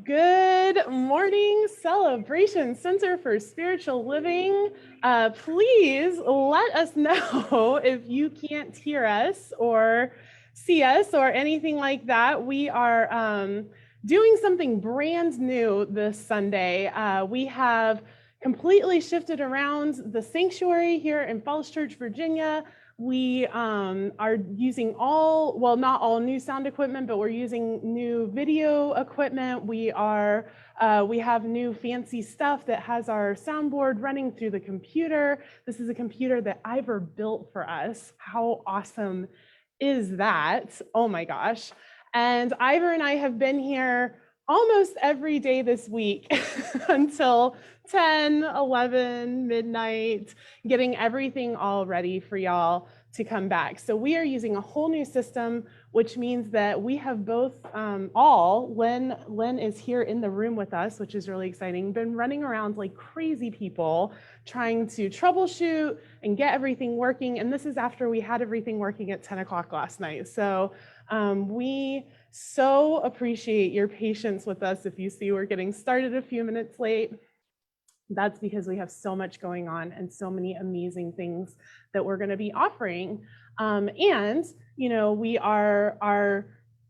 Good morning, Celebration Center for Spiritual Living. Please let us know if you can't hear us or see us or anything like that. We are doing something brand new this Sunday. We have completely shifted around the sanctuary here in Falls Church, Virginia. We are using not all new sound equipment, but we're using new video equipment. We have new fancy stuff that has our soundboard running through the computer. This is a computer that Ivor built for us. How awesome is that? Oh my gosh. And Ivor and I have been here almost every day this week until 10, 11, midnight, getting everything all ready for y'all to come back. So we are using a whole new system, which means that we have both Len is here in the room with us, which is really exciting, been running around like crazy people trying to troubleshoot and get everything working. And this is after we had everything working at 10 o'clock last night. So we so appreciate your patience with us. If you see we're getting started a few minutes late, that's because we have so much going on and so many amazing things that we're going to be offering. And, you know, our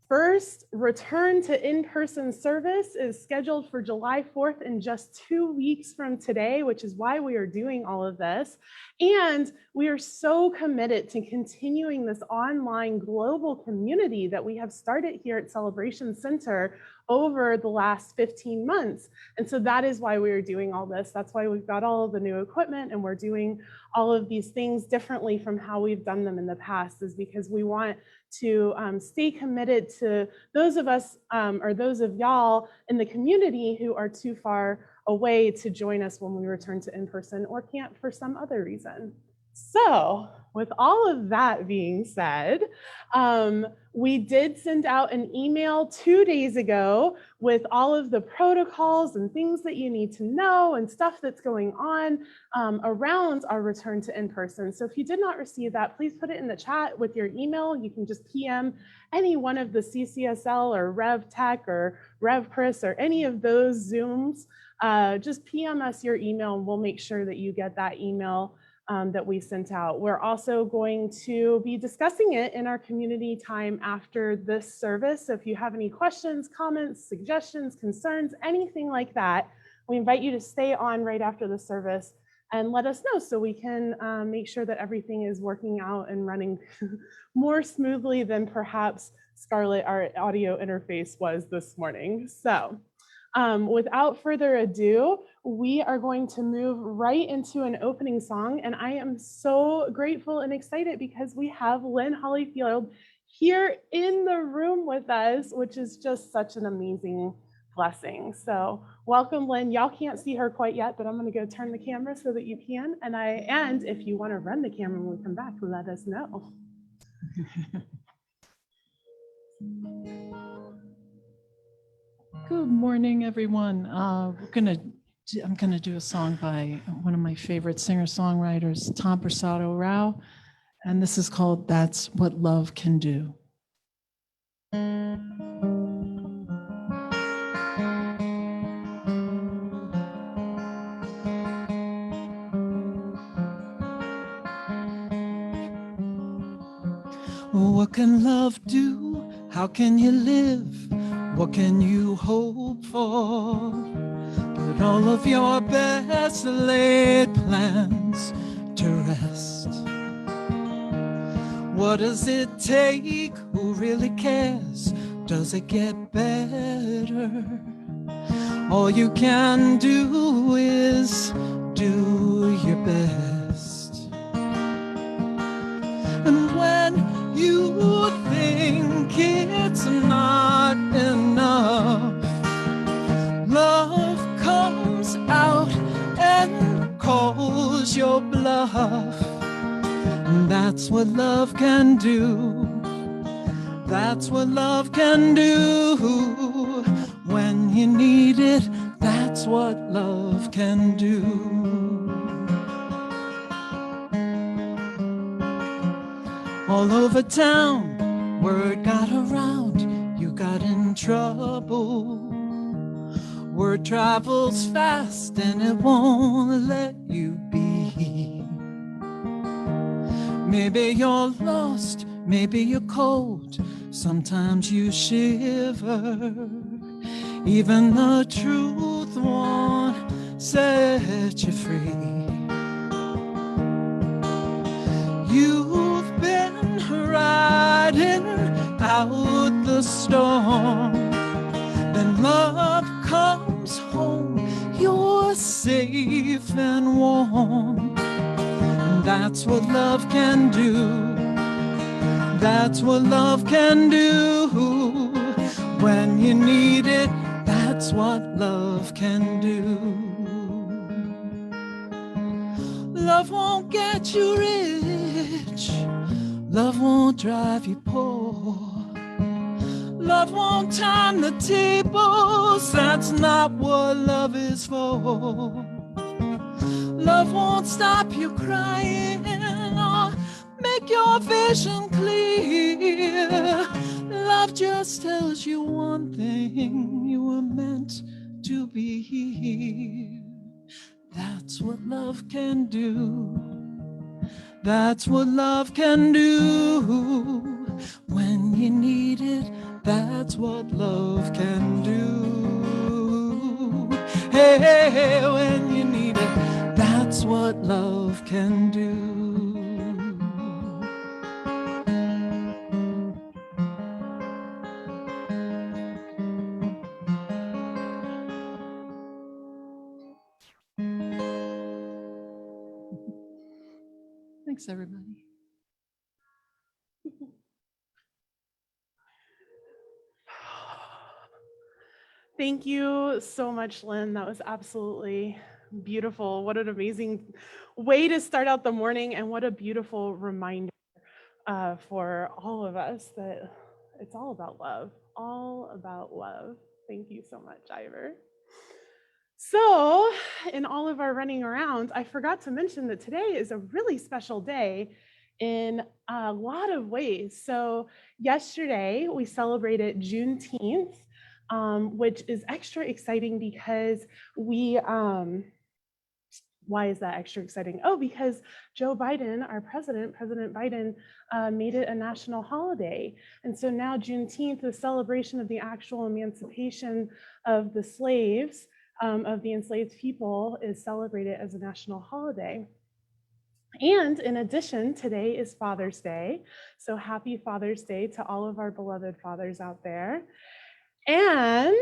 first return to in-person service is scheduled for July 4th in just 2 weeks from today, which is why we are doing all of this. And we are so committed to continuing this online global community that we have started here at Celebration Center over the last 15 months. And so that is why we are doing all this. That's why we've got all of the new equipment and we're doing all of these things differently from how we've done them in the past, is because we want to stay committed to those of us or those of y'all in the community who are too far away to join us when we return to in-person or can't for some other reason. So with all of that being said, we did send out an email 2 days ago with all of the protocols and things that you need to know and stuff that's going on around our return to in-person. So if you did not receive that, please put it in the chat with your email. You can just PM any one of the CCSL or Rev Tech or Rev Chris or any of those Zooms. Just PM us your email and we'll make sure that you get that email that we sent out. We're also going to be discussing it in our community time after this service. So if you have any questions, comments, suggestions, concerns, anything like that, we invite you to stay on right after the service and let us know so we can make sure that everything is working out and running more smoothly than perhaps Scarlett, our audio interface, was this morning. So without further ado, we are going to move right into an opening song. And I am so grateful and excited because we have Lynn Hollyfield here in the room with us, which is just such an amazing blessing. So welcome, Lynn. Y'all can't see her quite yet, but I'm going to go turn the camera so that you can. And if you want to run the camera when we come back, let us know. Good morning, everyone. I'm gonna do a song by one of my favorite singer-songwriters, Tom Prasado Rao, and this is called "That's What Love Can Do." What can love do? How can you live? What can you hope for? Put all of your best laid plans to rest. What does it take? Who really cares? Does it get better? All you can do is do your best. And when you think it's not enough, love comes out and calls your bluff. And that's what love can do. That's what love can do. When you need it, that's what love can do. All over town, word got around, you got in trouble. Word travels fast and it won't let you be. Maybe you're lost, maybe you're cold, sometimes you shiver. Even the truth won't set you free. You've been riding out the storm, then love comes home, you're safe and warm. And that's what love can do. That's what love can do. When you need it, that's what love can do. Love won't get you rich. Love won't drive you poor. Love won't turn the tables. That's not what love is for. Love won't stop you crying or make your vision clear. Love just tells you one thing: you were meant to be here. That's what love can do. That's what love can do. When you need it, that's what love can do. Hey, hey, hey, when you need it, that's what love can do. Thanks, everybody. Thank you so much, Lynn. That was absolutely beautiful. What an amazing way to start out the morning, and what a beautiful reminder for all of us that it's all about love, all about love. Thank you so much, Ivor. So, in all of our running around, I forgot to mention that today is a really special day in a lot of ways. So, yesterday we celebrated Juneteenth, which is extra exciting because we why is that extra exciting? Oh, because Joe Biden, our president, President Biden, made it a national holiday. And so now Juneteenth, the celebration of the actual emancipation of the slaves, of the enslaved people, is celebrated as a national holiday. And in addition, today is Father's Day. So happy Father's Day to all of our beloved fathers out there. And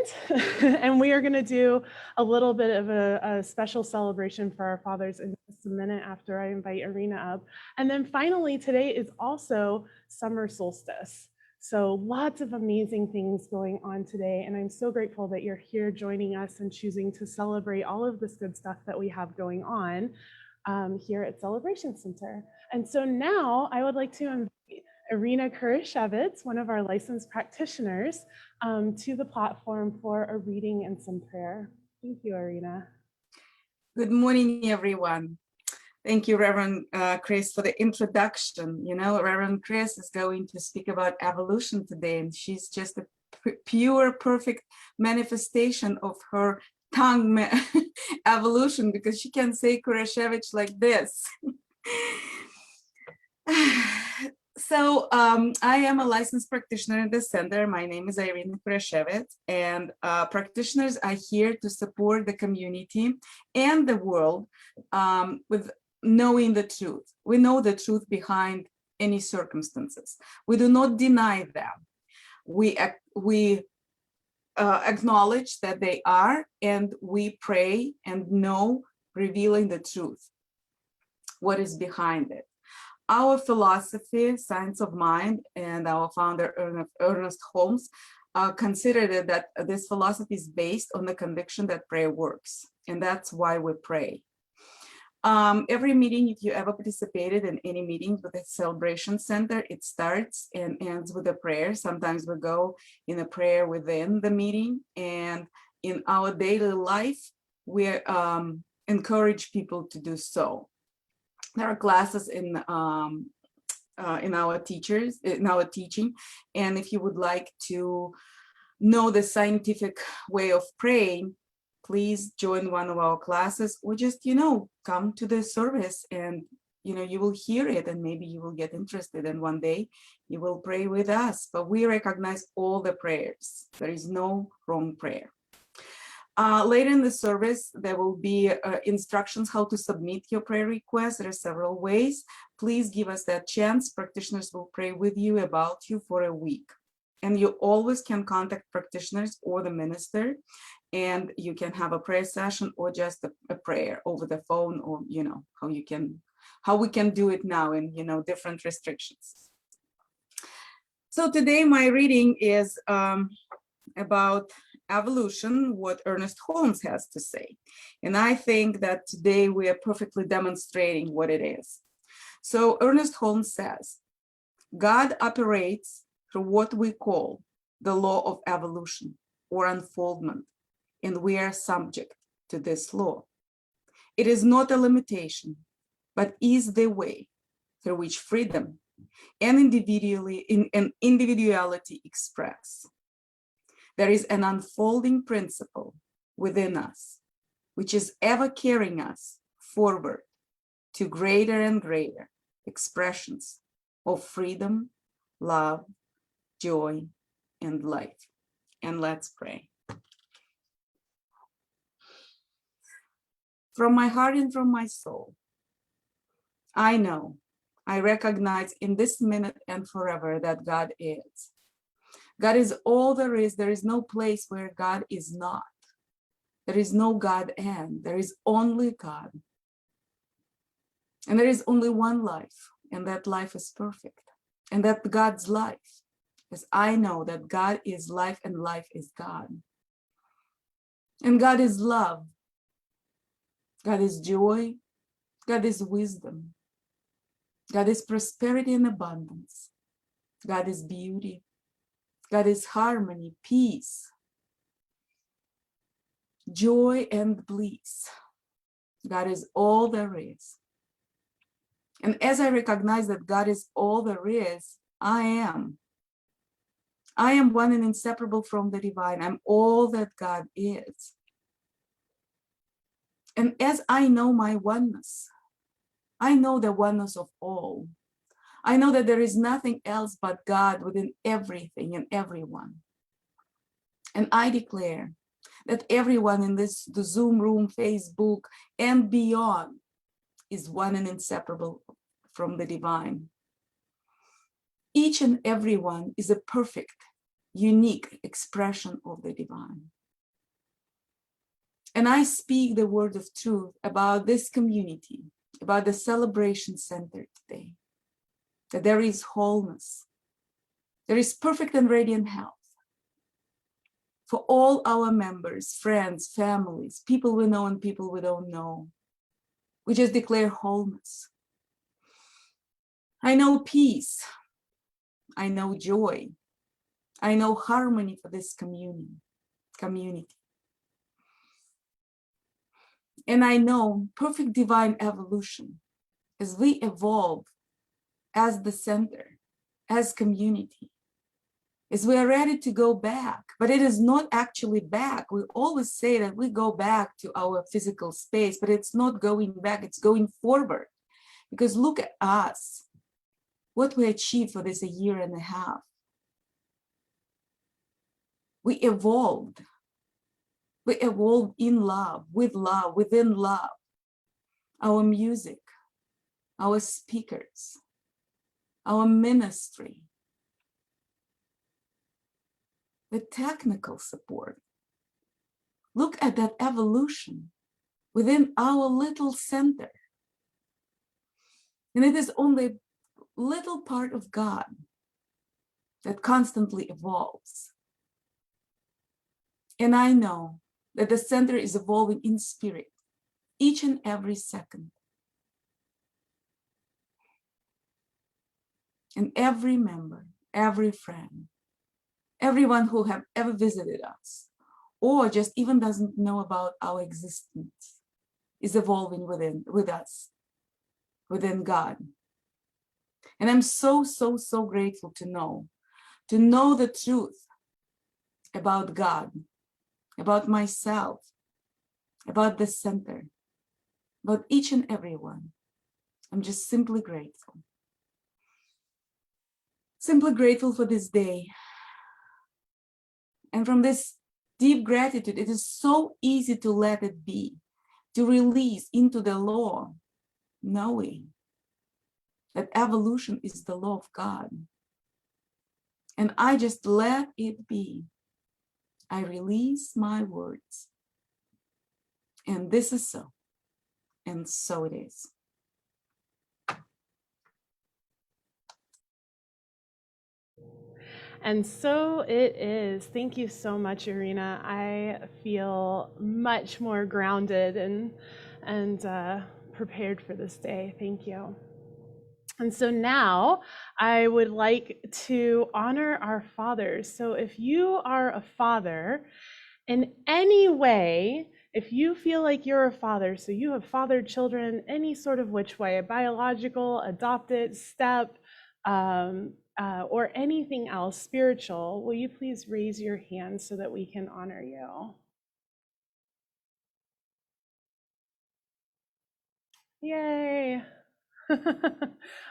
and we are going to do a little bit of a special celebration for our fathers in just a minute after I invite Irina up. And then finally, today is also summer solstice. So lots of amazing things going on today. And I'm so grateful that you're here joining us and choosing to celebrate all of this good stuff that we have going on here at Celebration Center. And so now I would like to invite Irina Kurashevitz, one of our licensed practitioners, to the platform for a reading and some prayer. Thank you, Irina. Good morning, everyone. Thank you, Reverend Chris, for the introduction. You know, Reverend Chris is going to speak about evolution today, and she's just a pure, perfect manifestation of her tongue evolution, because she can say Kurashevich like this. So I am a licensed practitioner in the center. My name is Irina Kurashevitz, and practitioners are here to support the community and the world with knowing the truth. We know the truth behind any circumstances. We do not deny them. We acknowledge that they are, and we pray and know, revealing the truth, what is behind it. Our philosophy, Science of Mind, and our founder, Ernest Holmes, considered that this philosophy is based on the conviction that prayer works, and that's why we pray. Every meeting, if you ever participated in any meeting with the Celebration Center, it starts and ends with a prayer. Sometimes we go in a prayer within the meeting, and in our daily life, we encourage people to do so. There are classes in our teaching, and if you would like to know the scientific way of praying, please join one of our classes, or just, come to the service, and, you will hear it, and maybe you will get interested, and one day you will pray with us. But we recognize all the prayers. There is no wrong prayer. Later in the service, there will be instructions how to submit your prayer request. There are several ways. Please give us that chance. Practitioners will pray with you, about you, for a week. And you always can contact practitioners or the minister, and you can have a prayer session or just a prayer over the phone, or how we can do it now in different restrictions. So today my reading is about evolution, what Ernest Holmes has to say. And I think that today we are perfectly demonstrating what it is. So Ernest Holmes says, God operates through what we call the law of evolution or unfoldment, and we are subject to this law. It is not a limitation, but is the way through which freedom and individuality express. There is an unfolding principle within us, which is ever carrying us forward to greater and greater expressions of freedom, love, joy, and life. And let's pray. From my heart and from my soul, I know, I recognize in this minute and forever that God is. God is all there is. There is no place where God is not. There is no God and there is only God. And there is only one life, and that life is perfect. And that God's life, as I know that God is life and life is God. And God is love. God is joy. God is wisdom. God is prosperity and abundance. God is beauty. God is harmony, peace, joy, and bliss. God is all there is. And as I recognize that God is all there is, I am. I am one and inseparable from the divine. I'm all that God is. And as I know my oneness, I know the oneness of all. I know that there is nothing else but God within everything and everyone. And I declare that everyone in the Zoom room, Facebook, and beyond is one and inseparable from the divine. Each and every one is a perfect, unique expression of the divine. And I speak the word of truth about this community, about the celebration center today, that there is wholeness, there is perfect and radiant health for all our members, friends, families, people we know and people we don't know. We just declare wholeness. I know peace. I know joy. I know harmony for this community. And I know perfect divine evolution as we evolve as the center, as community, as we are ready to go back. But it is not actually back. We always say that we go back to our physical space, but it's not going back, it's going forward. Because look at us, what we achieved for this a year and a half. We evolved. We evolved in love, within love. Our music, our speakers, our ministry, the technical support. Look at that evolution within our little center. And it is only a little part of God that constantly evolves. And I know that the center is evolving in spirit each and every second. And every member, every friend, everyone who have ever visited us, or just even doesn't know about our existence, is evolving with us, within God. And I'm so grateful to know the truth about God, about myself, about the center, about each and every one. I'm just simply grateful. Simply grateful for this day. And from this deep gratitude, it is so easy to let it be, to release into the law, knowing that evolution is the law of God. And I just let it be. I release my words. And this is so. And so it is. And so it is. Thank you so much, Irina. I feel much more grounded and prepared for this day. Thank you. And so now I would like to honor our fathers. So if you are a father in any way, if you feel like you're a father, so you have fathered children any sort of which way, biological, adopted, step, or anything else spiritual, will you please raise your hand so that we can honor you? Yay.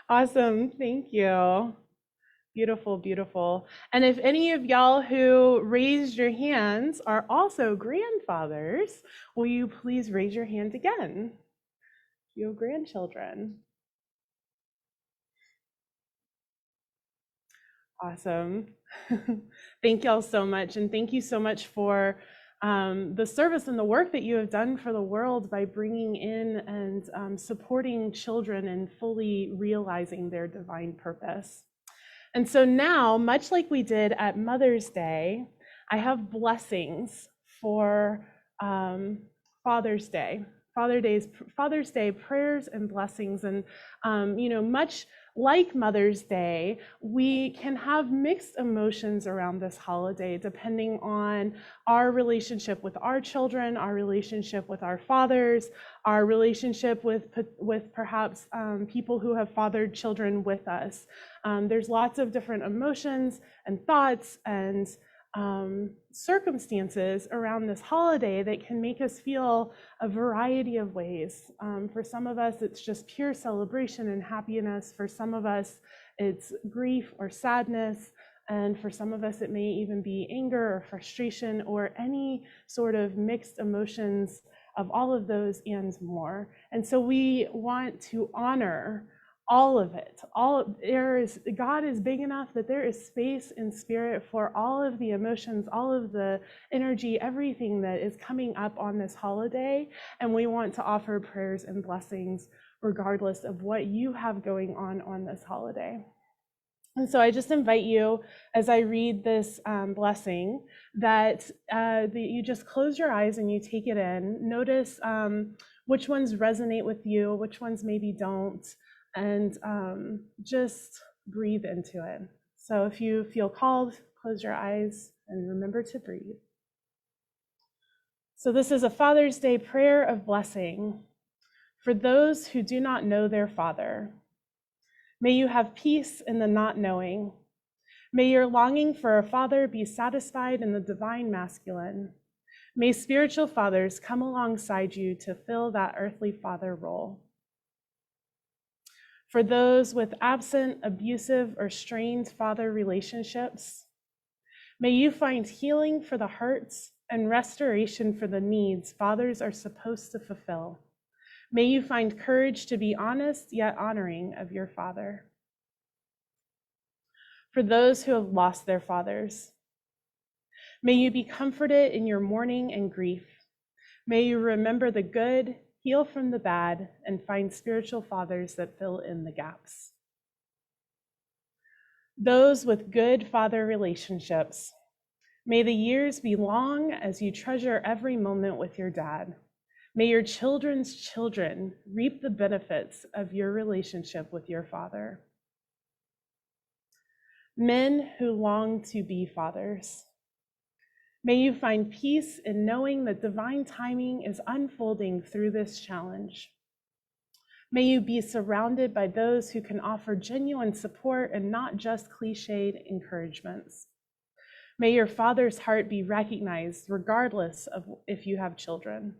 Awesome. Thank you. Beautiful, beautiful. And if any of y'all who raised your hands are also grandfathers, will you please raise your hand again? You have grandchildren. Awesome. Thank y'all so much. And thank you so much for the service and the work that you have done for the world by bringing in and supporting children and fully realizing their divine purpose. And so now, much like we did at Mother's Day, I have blessings for Father's Day. Father's Day prayers and blessings. And, much like Mother's Day, we can have mixed emotions around this holiday, depending on our relationship with our children, our relationship with our fathers, our relationship with perhaps people who have fathered children with us. There's lots of different emotions and thoughts and circumstances around this holiday that can make us feel a variety of ways. For some of us, it's just pure celebration and happiness. For some of us, it's grief or sadness. And for some of us, it may even be anger or frustration or any sort of mixed emotions of all of those and more. And so we want to honor all of it. God is big enough that there is space in spirit for all of the emotions, all of the energy, everything that is coming up on this holiday. And we want to offer prayers and blessings regardless of what you have going on this holiday. And so I just invite you, as I read this blessing, that you just close your eyes and you take it in. Notice which ones resonate with you, which ones maybe don't, and just breathe into it. So if you feel called, close your eyes and remember to breathe. So this is a Father's Day prayer of blessing for those who do not know their Father. May you have peace in the not knowing. May your longing for a father be satisfied in the divine masculine. May spiritual fathers come alongside you to fill that earthly father role. For those with absent, abusive, or strained father relationships, may you find healing for the hurts and restoration for the needs fathers are supposed to fulfill. May you find courage to be honest yet honoring of your father. For those who have lost their fathers, may you be comforted in your mourning and grief. May you remember the good, heal from the bad, and find spiritual fathers that fill in the gaps. Those with good father relationships, may the years be long as you treasure every moment with your dad. May your children's children reap the benefits of your relationship with your father. Men who long to be fathers, may you find peace in knowing that divine timing is unfolding through this challenge. May you be surrounded by those who can offer genuine support and not just cliched encouragements. May your father's heart be recognized regardless of if you have children.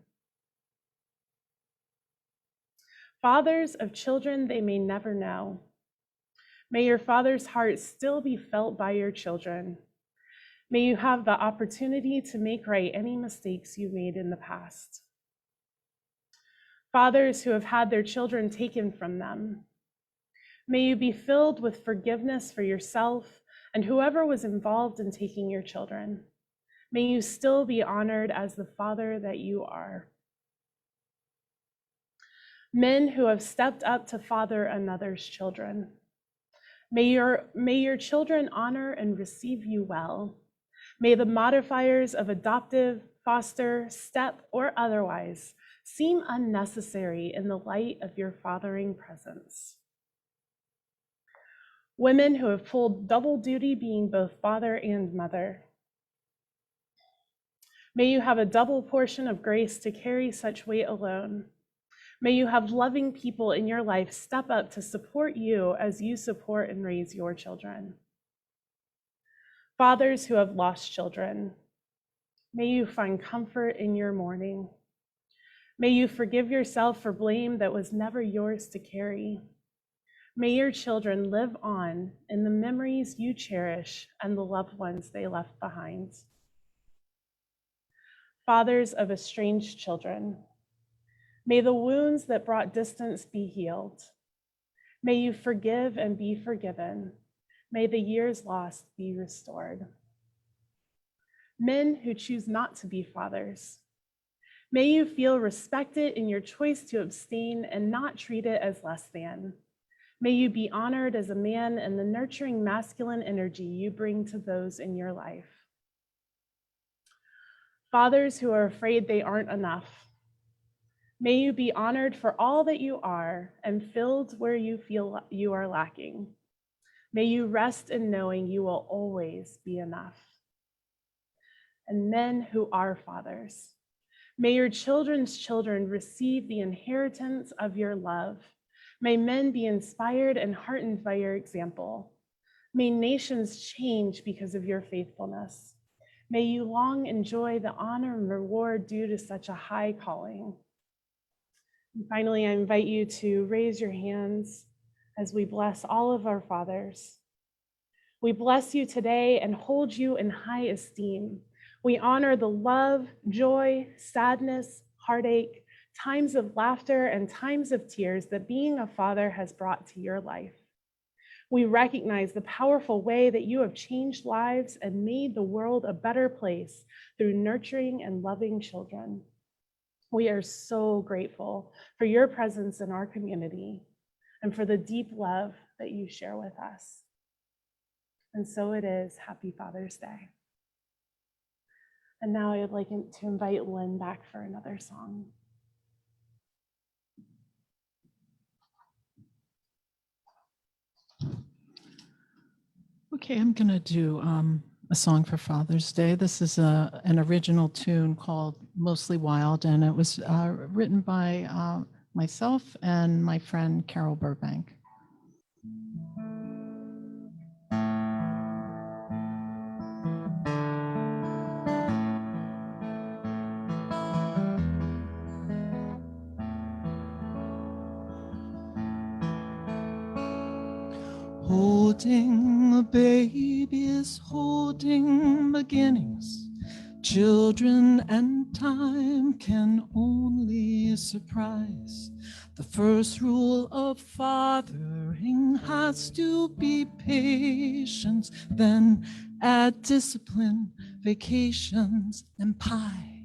Fathers of children they may never know. May your Father's heart still be felt by your children. May you have the opportunity to make right any mistakes you made in the past. Fathers who have had their children taken from them, may you be filled with forgiveness for yourself and whoever was involved in taking your children. May you still be honored as the father that you are. Men who have stepped up to father another's children, may your children honor and receive you well. May the modifiers of adoptive, foster, step, or otherwise seem unnecessary in the light of your fathering presence. Women who have pulled double duty being both father and mother, may you have a double portion of grace to carry such weight alone. May you have loving people in your life step up to support you as you support and raise your children. Fathers who have lost children, may you find comfort in your mourning. May you forgive yourself for blame that was never yours to carry. May your children live on in the memories you cherish and the loved ones they left behind. Fathers of estranged children, may the wounds that brought distance be healed. May you forgive and be forgiven. May the years lost be restored. Men who choose not to be fathers, may you feel respected in your choice to abstain and not treat it as less than. May you be honored as a man in the nurturing masculine energy you bring to those in your life. Fathers who are afraid they aren't enough, may you be honored for all that you are and filled where you feel you are lacking. May you rest in knowing you will always be enough. And men who are fathers, may your children's children receive the inheritance of your love. May men be inspired and heartened by your example. May nations change because of your faithfulness. May you long enjoy the honor and reward due to such a high calling. And finally, I invite you to raise your hands as we bless all of our fathers. We bless you today and hold you in high esteem. We honor the love, joy, sadness, heartache, times of laughter, and times of tears that being a father has brought to your life. We recognize the powerful way that you have changed lives and made the world a better place through nurturing and loving children. We are so grateful for your presence in our community and for the deep love that you share with us. And so it is. Happy Father's Day. And now I would like to invite Lynn back for another song. Okay, I'm going to do a song for Father's Day. This is an original tune called Mostly Wild, and it was written by myself and my friend Carol Burbank. Holding a baby is holding beginnings. Children and time can only surprise. The first rule of fathering has to be patience, then add discipline, vacations, and pie.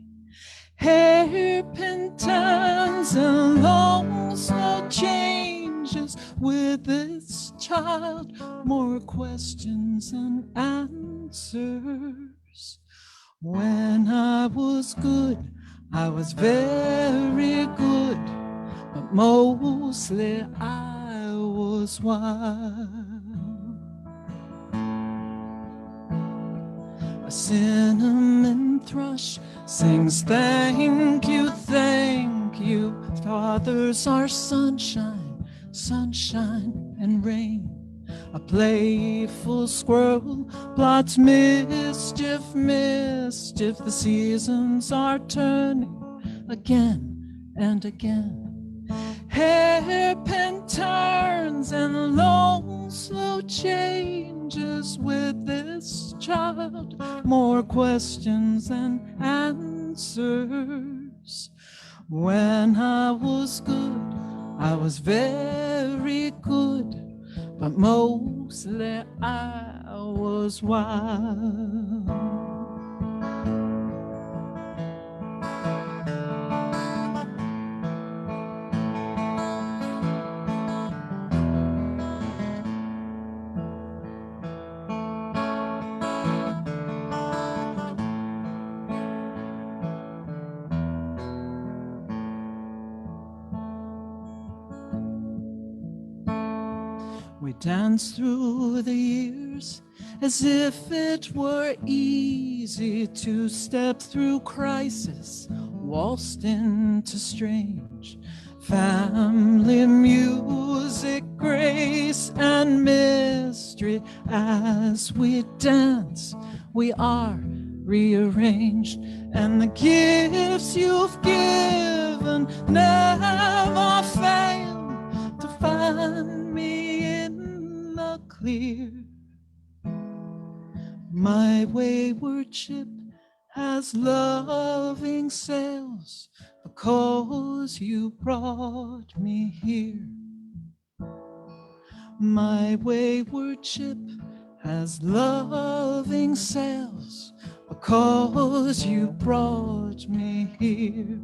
Hairpin turns and long slow changes with this child, more questions than answers. When I was good, I was very good, but mostly I was wild. A cinnamon thrush sings thank you, thank you. Fathers are sunshine, sunshine and rain. A playful squirrel plots mischief, mischief. The seasons are turning again and again. hairpin turns and long slow changes with this child, more questions than answers. When I was good, I was very good, but mostly I was wild. We danced through the years as if it were easy to step through crisis, waltzed into strange family music, grace and mystery. As we dance, we are rearranged, and the gifts you've given never fail to find me in the clear. My wayward ship has loving sails because you brought me here. My wayward ship has loving sails because you brought me here.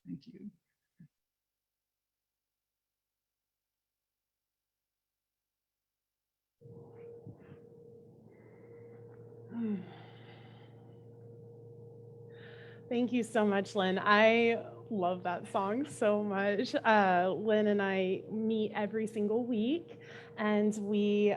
Thank you. Thank you so much, Lynn. I love that song so much. Lynn and I meet every single week, and we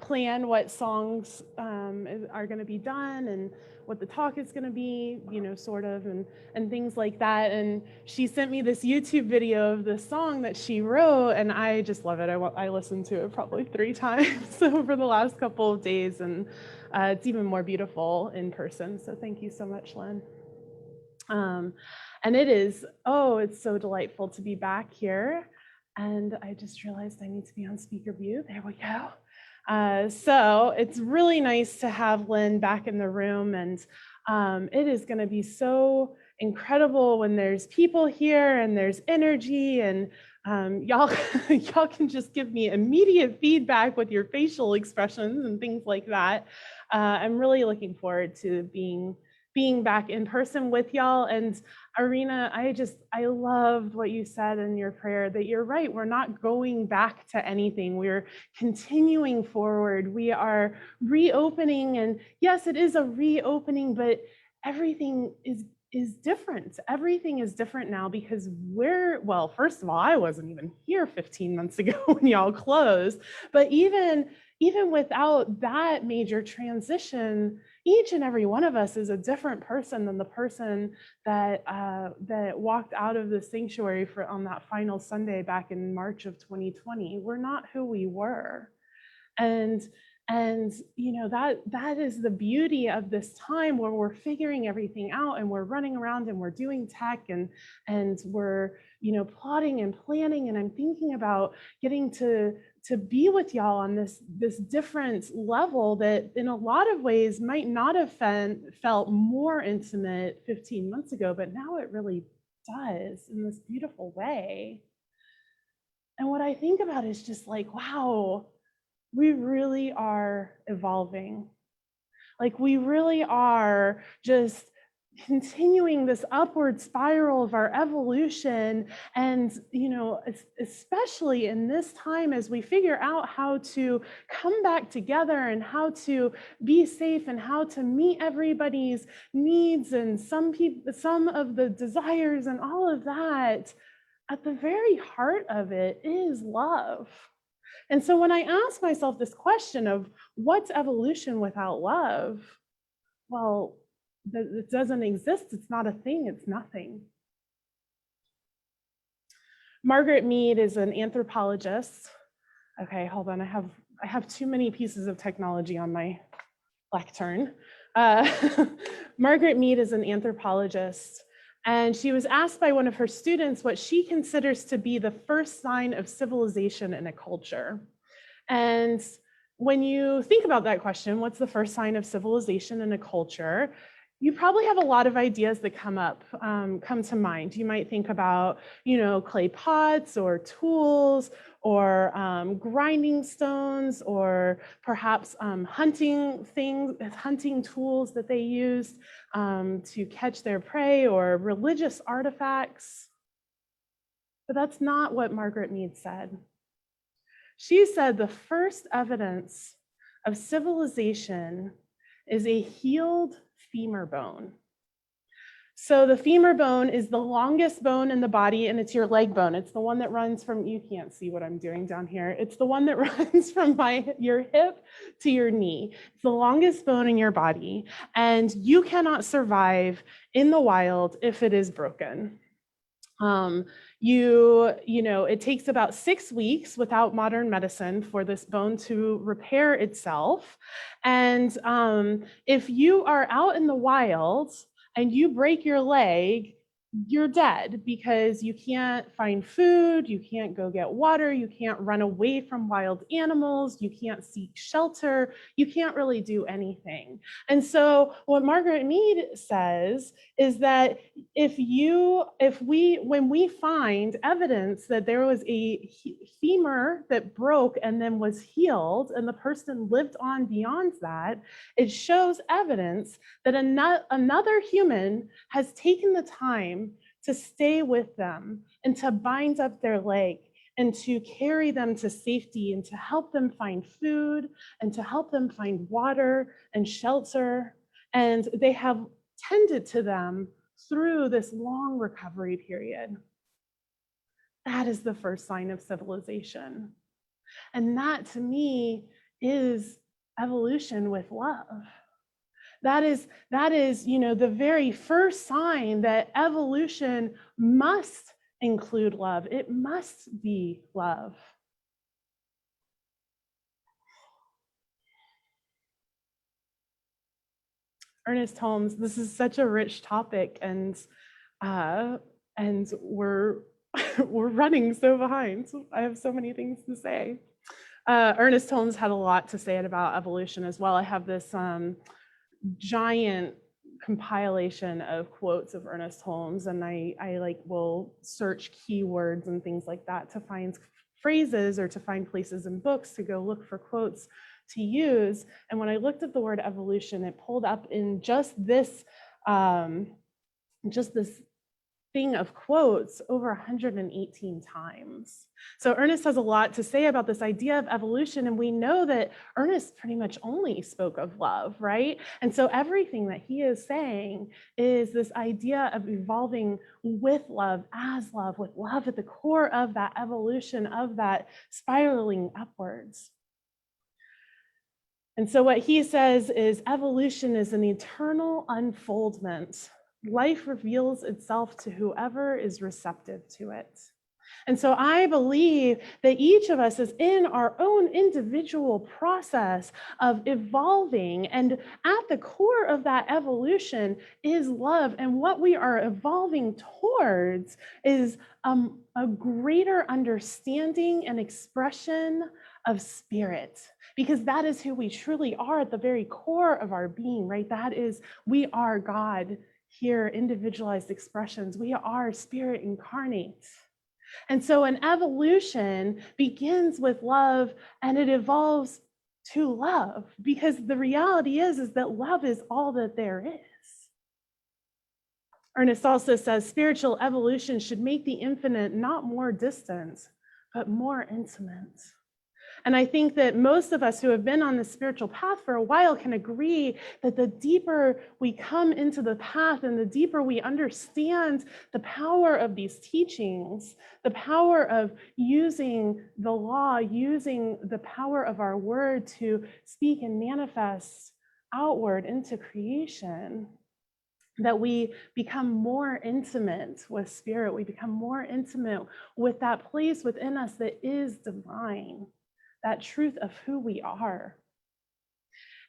plan what songs are going to be done and what the talk is going to be, sort of, and things like that. And she sent me this YouTube video of this song that she wrote, and I just love it. I listened to it probably 3 times over the last couple of days, and it's even more beautiful in person. So thank you so much, Lynn. And it's so delightful to be back here. And I just realized I need to be on speaker view. There we go. So it's really nice to have Lynn back in the room. And it is going to be so incredible when there's people here and there's energy, and y'all can just give me immediate feedback with your facial expressions and things like that. I'm really looking forward to being back in person with y'all. And Arena, I loved what you said in your prayer, that you're right. We're not going back to anything. We're continuing forward. We are reopening. And yes, it is a reopening, but everything is different. Everything is different now because first of all, I wasn't even here 15 months ago when y'all closed, but even without that major transition, each and every one of us is a different person than the person that walked out of the sanctuary on that final Sunday back in March of 2020. We're not who we were. And that is the beauty of this time, where we're figuring everything out and we're running around and we're doing tech and we're plotting and planning, and I'm thinking about getting to be with y'all on this different level that in a lot of ways might not have felt more intimate 15 months ago, but now it really does in this beautiful way. And what I think about is just like, wow, we really are evolving. Like, we really are just continuing this upward spiral of our evolution. And, especially in this time, as we figure out how to come back together and how to be safe and how to meet everybody's needs and some of the desires and all of that, at the very heart of it is love. And so when I ask myself this question of what's evolution without love, well, it doesn't exist. It's not a thing. It's nothing. Margaret Mead is an anthropologist. Okay, hold on. I have too many pieces of technology on my lectern. Margaret Mead is an anthropologist, and she was asked by one of her students what she considers to be the first sign of civilization in a culture. And when you think about that question, what's the first sign of civilization in a culture? You probably have a lot of ideas that come to mind. You might think about, clay pots or tools or grinding stones, or perhaps hunting tools that they used to catch their prey, or religious artifacts. But that's not what Margaret Mead said. She said the first evidence of civilization is a healed femur bone. So the femur bone is the longest bone in the body, and it's your leg bone. It's the one that runs from, you can't see what I'm doing down here. It's the one that runs from your hip to your knee. It's the longest bone in your body, and you cannot survive in the wild if it is broken. It takes about 6 weeks without modern medicine for this bone to repair itself. And if you are out in the wild and you break your leg, you're dead, because you can't find food, you can't go get water, you can't run away from wild animals, you can't seek shelter, you can't really do anything. And so what Margaret Mead says is that when we find evidence that there was a femur that broke and then was healed, and the person lived on beyond that, it shows evidence that another human has taken the time to stay with them and to bind up their leg and to carry them to safety and to help them find food and to help them find water and shelter. And they have tended to them through this long recovery period. That is the first sign of civilization. And that, to me, is evolution with love. That is, the very first sign that evolution must include love. It must be love. Ernest Holmes, this is such a rich topic, and we're we're running so behind. I have so many things to say. Ernest Holmes had a lot to say about evolution as well. I have this giant compilation of quotes of Ernest Holmes, and I will search keywords and things like that to find phrases or to find places in books to go look for quotes to use. And when I looked at the word evolution, it pulled up in just this thing of quotes over 118 times. So Ernest has a lot to say about this idea of evolution, and we know that Ernest pretty much only spoke of love, right? And so everything that he is saying is this idea of evolving with love, as love, with love at the core of that evolution, of that spiraling upwards. And so what he says is evolution is an eternal unfoldment. Life reveals itself to whoever is receptive to it. And so I believe that each of us is in our own individual process of evolving, and at the core of that evolution is love. And what we are evolving towards is a greater understanding and expression of spirit, because that is who we truly are at the very core of our being, right? That is, we are God here, individualized expressions. We are spirit incarnate. And so an evolution begins with love, and it evolves to love, because the reality is that love is all that there is. Ernest also says spiritual evolution should make the infinite not more distant, but more intimate. And I think that most of us who have been on the spiritual path for a while can agree that the deeper we come into the path and the deeper we understand the power of these teachings, the power of using the law, using the power of our word to speak and manifest outward into creation, that we become more intimate with spirit. We become more intimate with that place within us that is divine, that truth of who we are.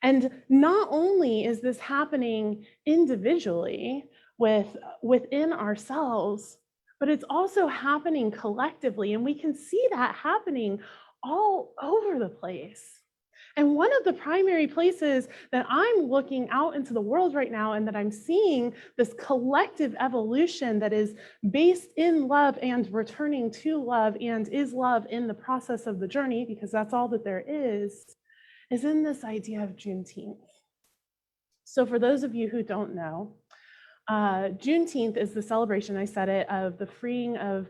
And not only is this happening individually within ourselves, but it's also happening collectively. And we can see that happening all over the place. And one of the primary places that I'm looking out into the world right now and that I'm seeing this collective evolution that is based in love and returning to love and is love in the process of the journey, because that's all that there is in this idea of Juneteenth. So for those of you who don't know, Juneteenth is the celebration, I said it, of the freeing of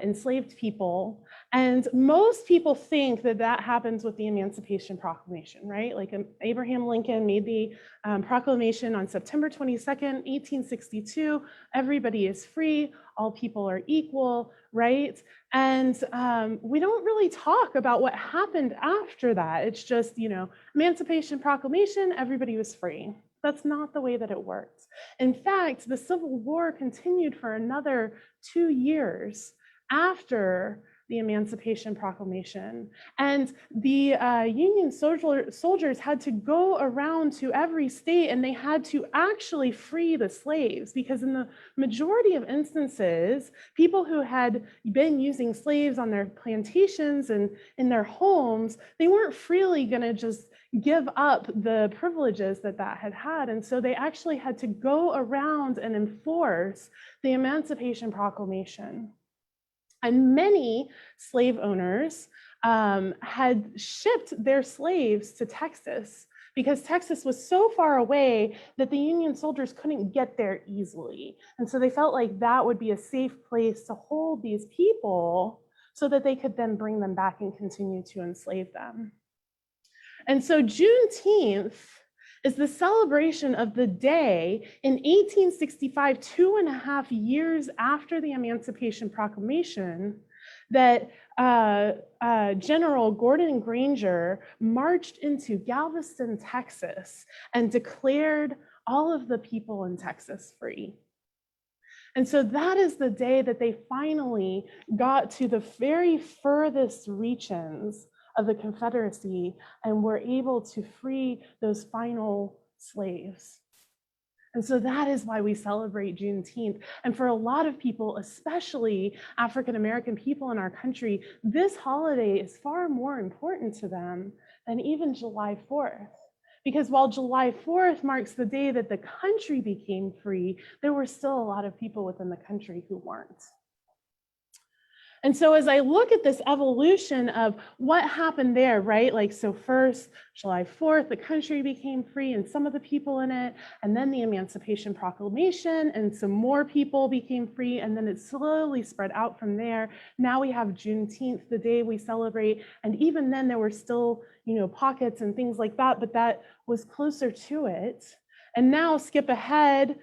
enslaved people. And most people think that that happens with the Emancipation Proclamation, right? Like Abraham Lincoln made the proclamation on September 22nd, 1862. Everybody is free, all people are equal, right? And we don't really talk about what happened after that. It's just, Emancipation Proclamation, everybody was free. That's not the way that it worked. In fact, the Civil War continued for another 2 years after the Emancipation Proclamation. And the Union soldiers had to go around to every state and they had to actually free the slaves, because in the majority of instances, people who had been using slaves on their plantations and in their homes, they weren't freely gonna just give up the privileges that had had. And so they actually had to go around and enforce the Emancipation Proclamation. And many slave owners had shipped their slaves to Texas because Texas was so far away that the Union soldiers couldn't get there easily. And so they felt like that would be a safe place to hold these people so that they could then bring them back and continue to enslave them. And so Juneteenth is the celebration of the day in 1865, 2.5 years after the Emancipation Proclamation, that General Gordon Granger marched into Galveston, Texas, and declared all of the people in Texas free. And so that is the day that they finally got to the very furthest reaches of the Confederacy and were able to free those final slaves. And so that is why we celebrate Juneteenth. And for a lot of people, especially African-American people in our country, this holiday is far more important to them than even July 4th. Because while July 4th marks the day that the country became free, there were still a lot of people within the country who weren't. And so as I look at this evolution of what happened there, right? Like, so first, July 4th, the country became free and some of the people in it, and then the Emancipation Proclamation and some more people became free, and then it slowly spread out from there. Now we have Juneteenth, the day we celebrate, and even then there were still, pockets and things like that, but that was closer to it. And now skip ahead,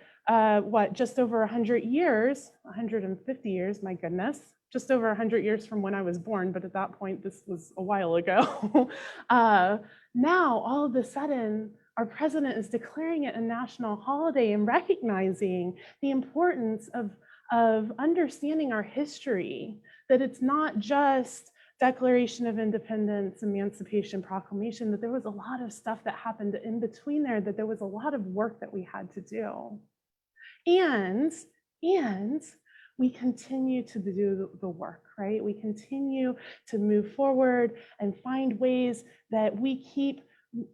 just over 100 years, 150 years, my goodness. Just over 100 years from when I was born, but at that point, this was a while ago. Now, all of a sudden, our president is declaring it a national holiday and recognizing the importance of understanding our history, that it's not just Declaration of Independence, Emancipation Proclamation, that there was a lot of stuff that happened in between there, that there was a lot of work that we had to do. And we continue to do the work, right? We continue to move forward and find ways that we keep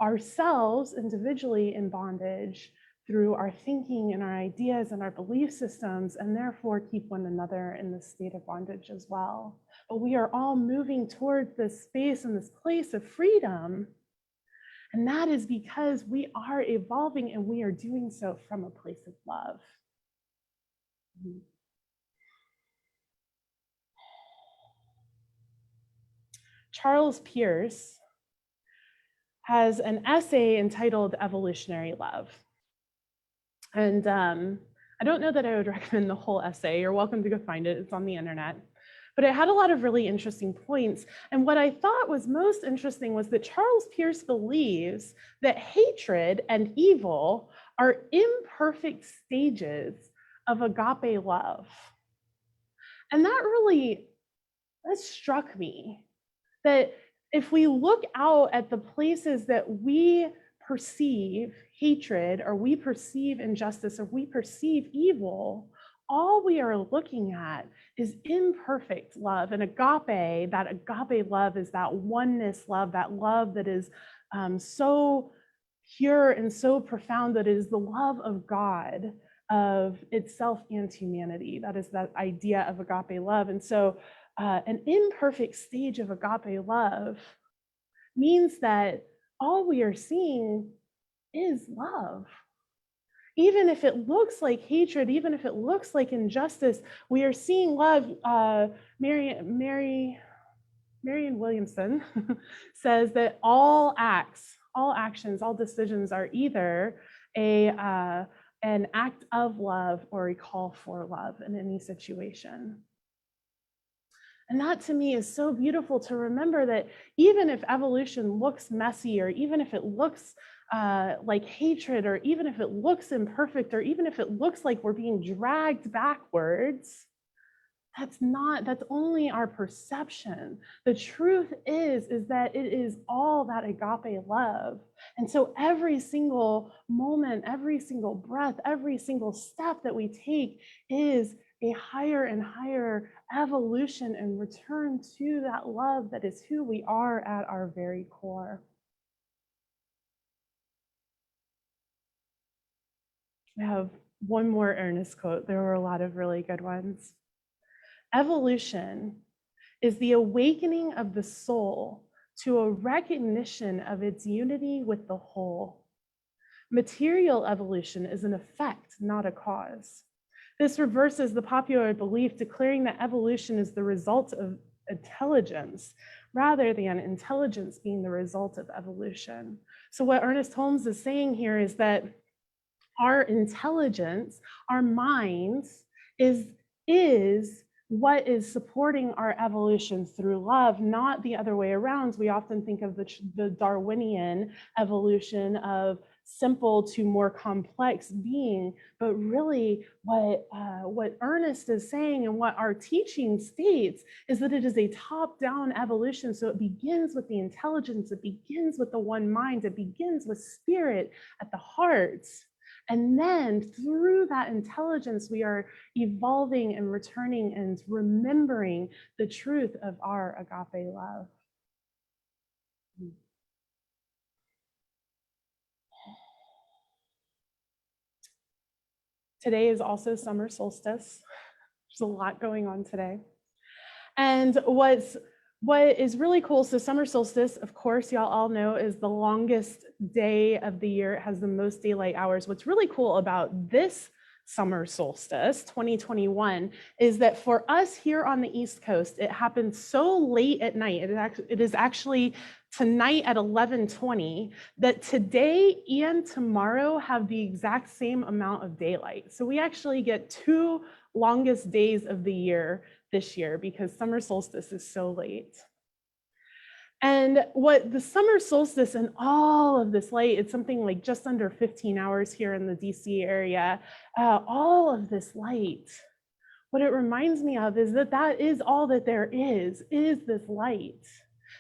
ourselves individually in bondage through our thinking and our ideas and our belief systems, and therefore keep one another in this state of bondage as well. But we are all moving towards this space and this place of freedom. And that is because we are evolving and we are doing so from a place of love. Charles Pierce has an essay entitled Evolutionary Love. And I don't know that I would recommend the whole essay. You're welcome to go find it. It's on the internet. But it had a lot of really interesting points. And what I thought was most interesting was that Charles Pierce believes that hatred and evil are imperfect stages of agape love. And that struck me, that if we look out at the places that we perceive hatred, or we perceive injustice, or we perceive evil, all we are looking at is imperfect love. And agape, that agape love is that oneness love, that love that is so pure and so profound, that it is the love of God, of itself and humanity. That is that idea of agape love. And so an imperfect stage of agape love means that all we are seeing is love. Even if it looks like hatred, even if it looks like injustice, we are seeing love. Marianne Williamson says that all actions, all decisions are either an act of love or a call for love in any situation. And that to me is so beautiful, to remember that even if evolution looks messy, or even if it looks like hatred, or even if it looks imperfect, or even if it looks like we're being dragged backwards, that's only our perception. The truth is that it is all that agape love. And so every single moment, every single breath, every single step that we take is a higher and higher evolution and return to that love that is who we are at our very core. I have one more Ernest quote. There were a lot of really good ones. Evolution is the awakening of the soul to a recognition of its unity with the whole. Material evolution is an effect, not a cause. This reverses the popular belief declaring that evolution is the result of intelligence, rather than intelligence being the result of evolution. So what Ernest Holmes is saying here is that our intelligence, our minds, is what is supporting our evolution through love, not the other way around. We often think of the Darwinian evolution of simple to more complex being, but really what Ernest is saying, and what our teaching states, is that it is a top-down evolution. So it begins with the intelligence, it begins with the one mind, it begins with spirit at the heart. And then through that intelligence, we are evolving and returning and remembering the truth of our agape love. Today is also summer solstice. There's a lot going on today. And what is really cool, so summer solstice, of course, y'all all know, is the longest day of the year. It has the most daylight hours. What's really cool about this summer solstice 2021 is that for us here on the East Coast, it happens so late at night. It is actually tonight at 11:20 that today and tomorrow have the exact same amount of daylight. So we actually get two longest days of the year this year because summer solstice is so late. And what the summer solstice and all of this light, it's something like just under 15 hours here in the DC area, all of this light, what it reminds me of is that is all that there is this light.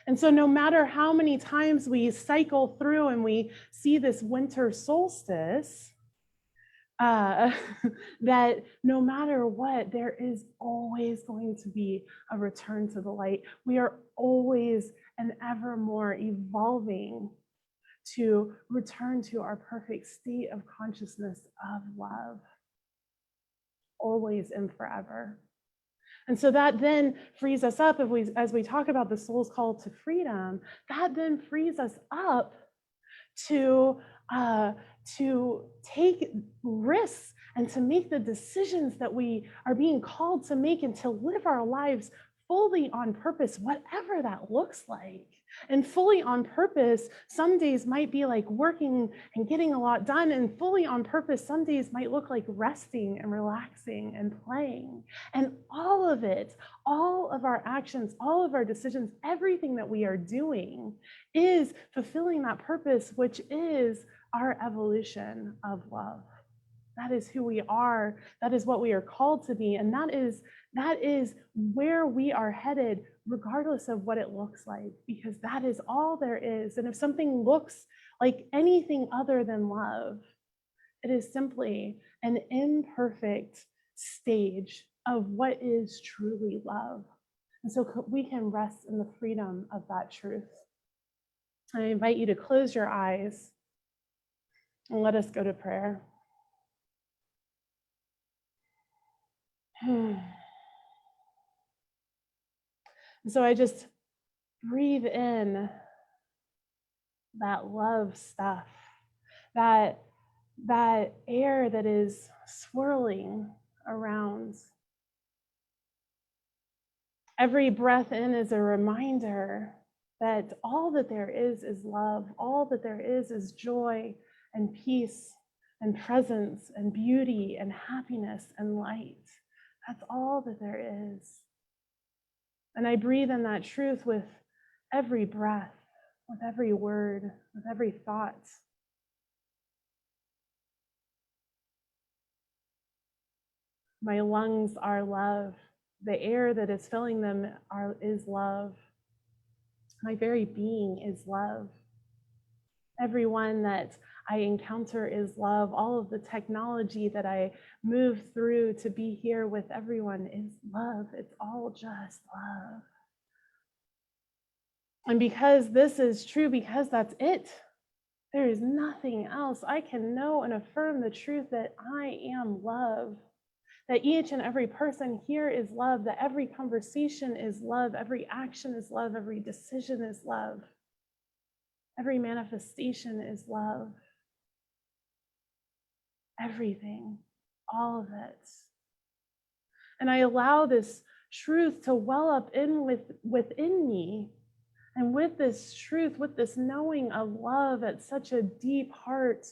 And so no matter how many times we cycle through and we see this winter solstice, that no matter what, there is always going to be a return to the light. We are always and ever more evolving to return to our perfect state of consciousness of love, always and forever. And so that then frees us up, as we talk about the soul's call to freedom, that then frees us up to take risks and to make the decisions that we are being called to make, and to live our lives fully on purpose, whatever that looks like. And fully on purpose, some days might be like working and getting a lot done, and fully on purpose, some days might look like resting and relaxing and playing. And all of it, all of our actions, all of our decisions, everything that we are doing is fulfilling that purpose, which is our evolution of love. That is who we are. That is what we are called to be. And that is where we are headed, regardless of what it looks like, because that is all there is. And if something looks like anything other than love, it is simply an imperfect stage of what is truly love. And so we can rest in the freedom of that truth. I invite you to close your eyes and let us go to prayer. So I just breathe in that love stuff, that air that is swirling around. Every breath in is a reminder that all that there is love. All that there is joy and peace and presence and beauty and happiness and light. That's all that there is. And I breathe in that truth with every breath, with every word, with every thought. My lungs are love. The air that is filling them is love. My very being is love. Everyone that I encounter is love. All of the technology that I move through to be here with everyone is love. It's all just love. And because this is true, because that's it, there is nothing else. I can know and affirm the truth that I am love, that each and every person here is love, that every conversation is love, every action is love, every decision is love, every manifestation is love. Everything, all of it. And I allow this truth to well up within me. And with this truth, with this knowing of love at such a deep heart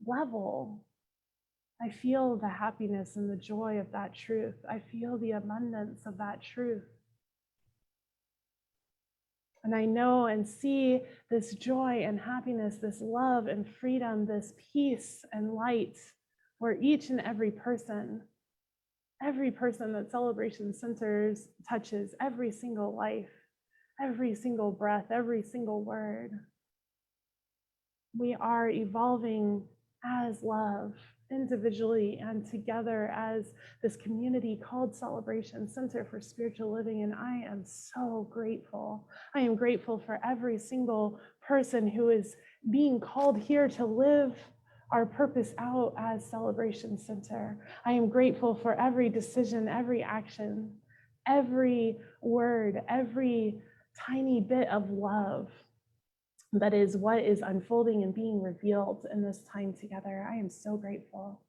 level, I feel the happiness and the joy of that truth. I feel the abundance of that truth. And I know and see this joy and happiness, this love and freedom, this peace and light, where each and every person that Celebration Centers touches, every single life, every single breath, every single word, we are evolving as love, individually and together as this community called Celebration Center for Spiritual Living. And I am so grateful. I am grateful for every single person who is being called here to live our purpose out as Celebration Center. I am grateful for every decision, every action, every word, every tiny bit of love that is what is unfolding and being revealed in this time together. I am so grateful.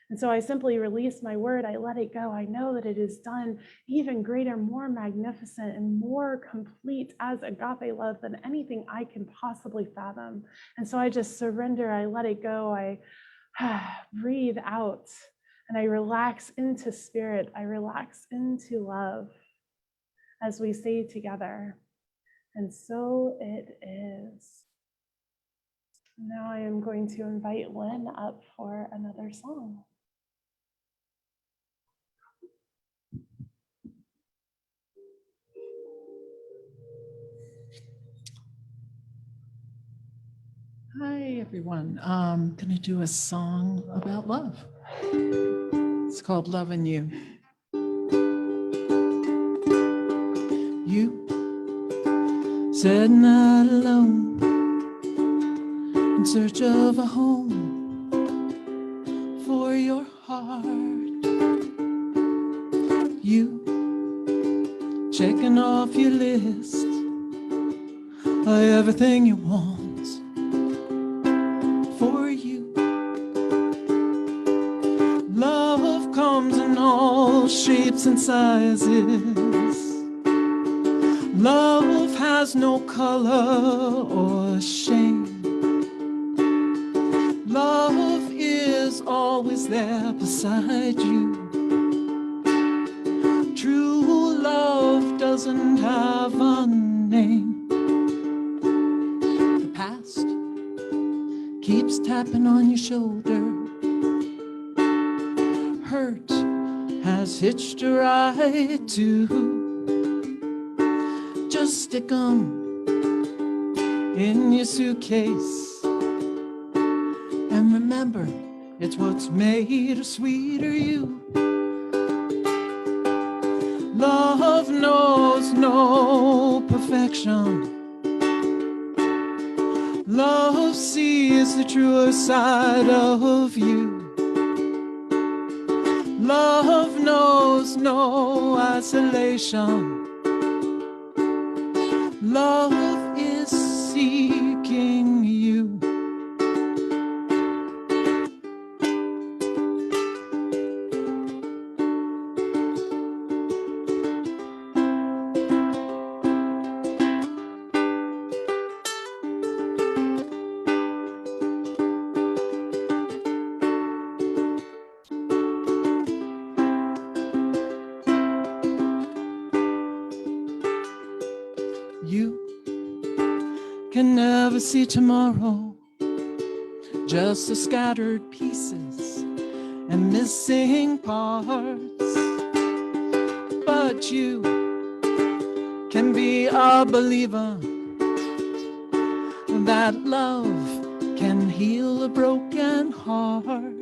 And so I simply release my word. I let it go. I know that it is done even greater, more magnificent, and more complete as agape love than anything I can possibly fathom. And so I just surrender. I let it go. I breathe out and I relax into spirit. I relax into love as we say together. And so it is. Now I am going to invite Lynn up for another song. Hi, everyone. I'm going to do a song about love. It's called Loving You. You said not alone, in search of a home for your heart. You checking off your list of everything you want for you. Love comes in all shapes and sizes. Love has no color or shame. Love is always there beside you. True love doesn't have a name. The past keeps tapping on your shoulder. Hurt has hitched a ride too. Just stick 'em in your suitcase. And remember, it's what's made a sweeter you. Love knows no perfection. Love sees the truer side of you. Love knows no isolation. Love is seeking you. You can never see tomorrow, just the scattered pieces and missing parts. But you can be a believer that love can heal a broken heart.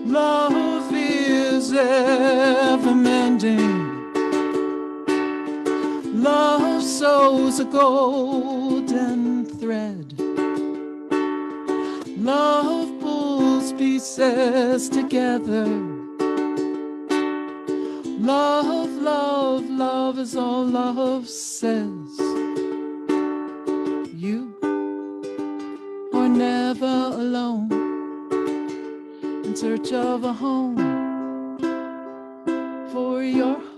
Love is ever mending. Love sews a golden thread. Love pulls pieces together. Love, love, love is all love says. You are never alone in search of a home for your heart.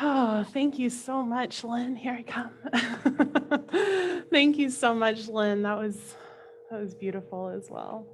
Oh, thank you so much, Lynn. Here I come. Thank you so much, Lynn. That was beautiful as well.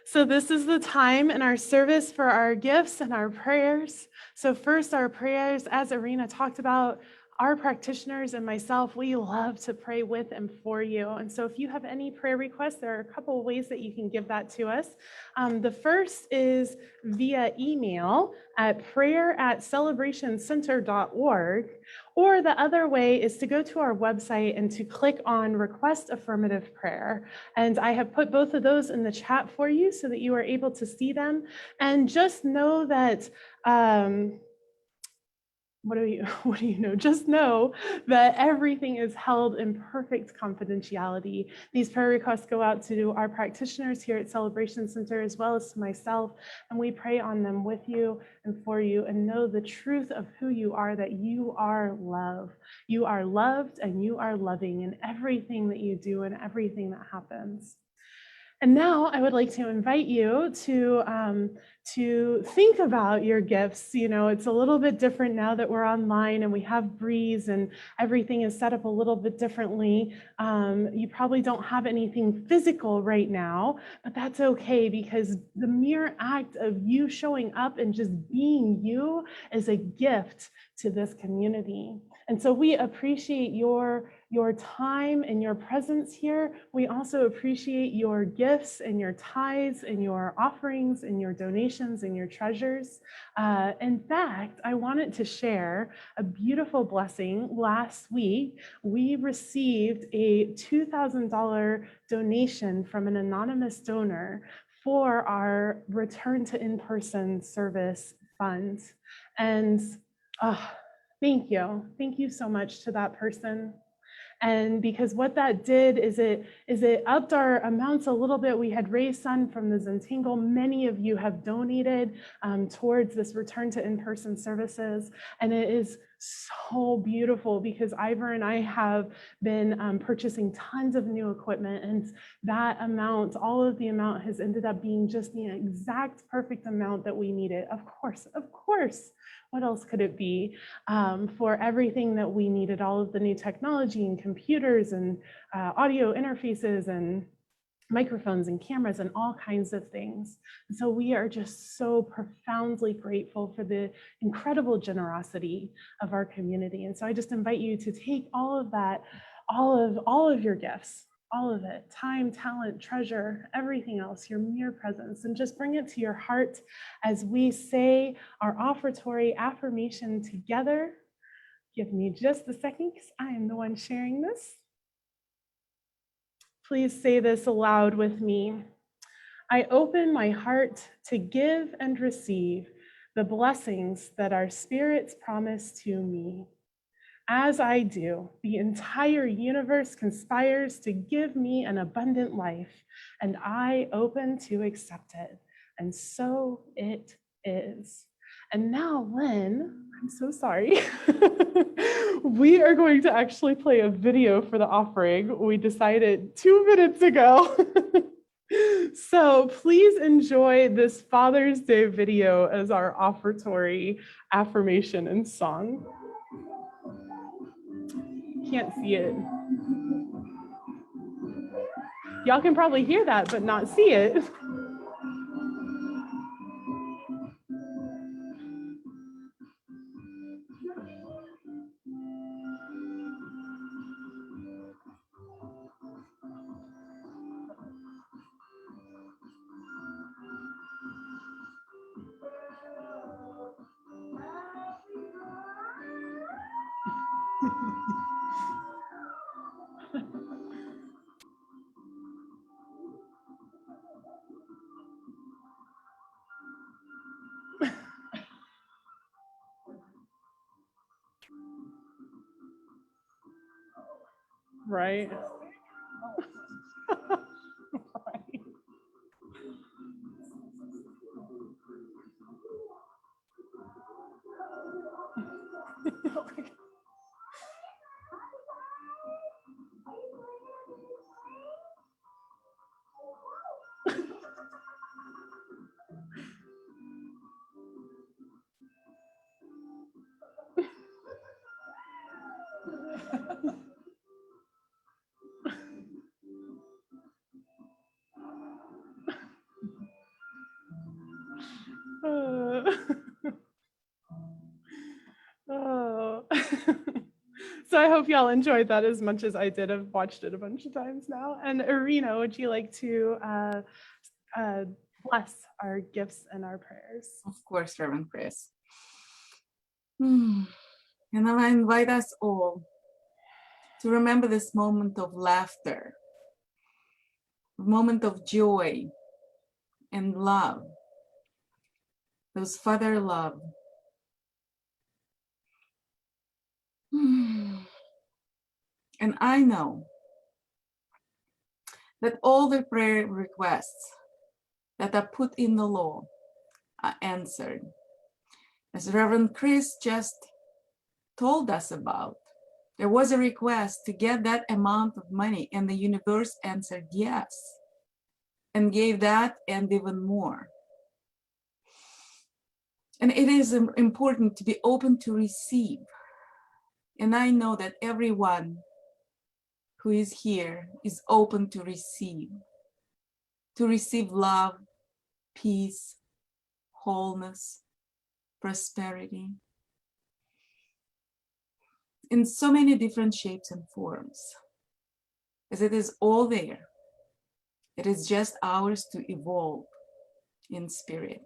So this is the time in our service for our gifts and our prayers. So first, our prayers, as Irina talked about, our practitioners and myself, we love to pray with and for you. And so if you have any prayer requests, there are a couple of ways that you can give that to us. The first is via email at prayer@celebrationcenter.org, or the other way is to go to our website and to click on Request Affirmative Prayer. And I have put both of those in the chat for you so that you are able to see them. And just know that, what do you know? Just know that everything is held in perfect confidentiality. These prayer requests go out to our practitioners here at Celebration Center, as well as to myself, and we pray on them with you and for you, and know the truth of who you are, that you are love. You are loved and you are loving in everything that you do and everything that happens. And now I would like to invite you to think about your gifts. You know, it's a little bit different now that we're online and we have Breeze and everything is set up a little bit differently. You probably don't have anything physical right now, but that's okay, because the mere act of you showing up and just being you is a gift to this community. And so we appreciate your time and your presence here. We also appreciate your gifts and your tithes and your offerings and your donations and your treasures. In fact, I wanted to share a beautiful blessing. Last week, we received a $2,000 donation from an anonymous donor for our Return to In-Person Service fund. And thank you. Thank you so much to that person. And because what that did is it upped our amounts a little bit. We had raised some from the Zentangle. Many of you have donated towards this Return to In-Person Services, and it is so beautiful because Ivor and I have been purchasing tons of new equipment, and that amount, all of the amount has ended up being just the exact perfect amount that we needed. Of course, what else could it be? For everything that we needed, all of the new technology and computers and audio interfaces and microphones and cameras and all kinds of things. And so we are just so profoundly grateful for the incredible generosity of our community. And so I just invite you to take all of that, all of your gifts, all of it, time, talent, treasure, everything else, your mere presence, and just bring it to your heart as we say our offertory affirmation together. Give me just a second because I am the one sharing this. Please say this aloud with me. I open my heart to give and receive the blessings that our spirits promise to me. As I do, the entire universe conspires to give me an abundant life, and I open to accept it. And so it is. And now, Lynn, I'm so sorry. We are going to actually play a video for the offering. We decided 2 minutes ago. So please enjoy this Father's Day video as our offertory affirmation and song. Can't see it. Y'all can probably hear that, but not see it. Right. Right. Oh. So I hope y'all enjoyed that as much as I did. I've watched it a bunch of times now. And Irina, would you like to bless our gifts and our prayers? Of course, Reverend Chris. And I invite us all to remember this moment of laughter, a moment of joy and love, those father love. And I know that all the prayer requests that are put in the law are answered. As Reverend Chris just told us about, there was a request to get that amount of money, and the universe answered yes, and gave that and even more. And it is important to be open to receive. And I know that everyone who is here is open to receive love, peace, wholeness, prosperity, in so many different shapes and forms. As it is all there, it is just ours to evolve in spirit.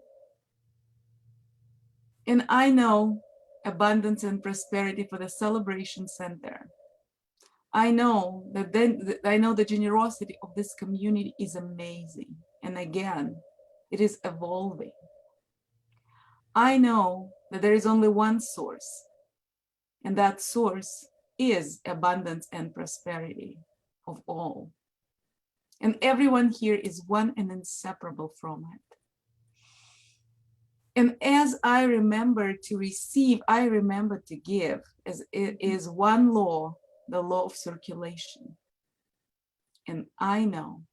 And I know abundance and prosperity for the Celebration Center. I know the generosity of this community is amazing. And again, it is evolving. I know that there is only one source, and that source is abundance and prosperity of all. And everyone here is one and inseparable from it. And as I remember to receive, I remember to give, as it is one law, the law of circulation. And I know